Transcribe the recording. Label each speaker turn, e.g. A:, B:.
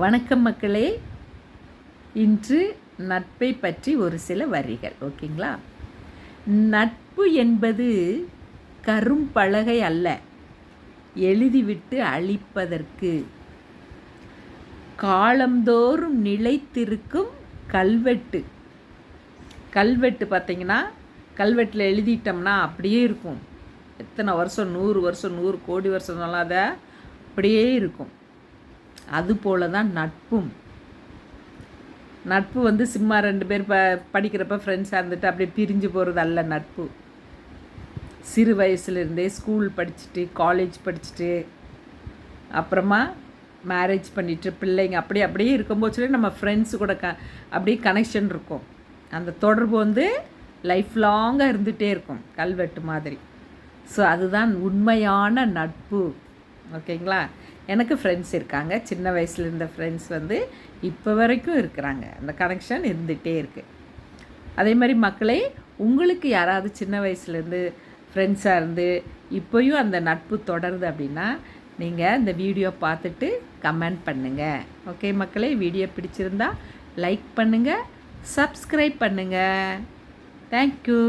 A: வணக்கம் மக்களே. இன்று நட்பை பற்றி ஒரு சில வரிகள். ஓகேங்களா? நட்பு என்பது கரும்பலகை அல்ல, எழுதிவிட்டு அழிப்பதற்கு. காலந்தோறும் நிலைத்திருக்கும் கல்வெட்டு. கல்வெட்டு பார்த்திங்கன்னா, கல்வெட்டில் எழுதிட்டோம்னா அப்படியே இருக்கும். எத்தனை வருஷம், 100 வருஷம், 100 கோடி வருஷம்னாலும் அதை அப்படியே இருக்கும். அதுபோல தான் நட்பும். நட்பு வந்து சும்மா 2 பேர் படிக்கிறப்ப ஃப்ரெண்ட்ஸாக இருந்துட்டு அப்படியே பிரிஞ்சு போகிறது அல்ல நட்பு. சிறு வயசுலேருந்தே ஸ்கூல் படிச்சுட்டு, காலேஜ் படிச்சுட்டு, அப்புறமா மேரேஜ் பண்ணிவிட்டு பிள்ளைங்க அப்படியே இருக்கும்போது நம்ம ஃப்ரெண்ட்ஸு கூட அப்படியே கனெக்ஷன் இருக்கும். அந்த தொடர்பு வந்து லைஃப் லாங்காக இருந்துகிட்டே இருக்கும், கல்வெட்டு மாதிரி. ஸோ அதுதான் உண்மையான நட்பு. ஓகேங்களா? எனக்கு ஃப்ரெண்ட்ஸ் இருக்காங்க. சின்ன வயசில் இருந்த ஃப்ரெண்ட்ஸ் வந்து இப்போ வரைக்கும் இருக்கிறாங்க. அந்த கனெக்ஷன் இருந்துகிட்டே இருக்குது. அதே மாதிரி மக்களே, உங்களுக்கு யாராவது சின்ன வயசுலேருந்து ஃப்ரெண்ட்ஸாக இருந்து இப்போயும் அந்த நட்பு தொடருது அப்படின்னா நீங்கள் இந்த வீடியோ பார்த்துட்டு கமெண்ட் பண்ணுங்கள். ஓகே மக்களே, வீடியோ பிடிச்சிருந்தா லைக் பண்ணுங்கள், சப்ஸ்கிரைப் பண்ணுங்கள். தேங்க்யூ.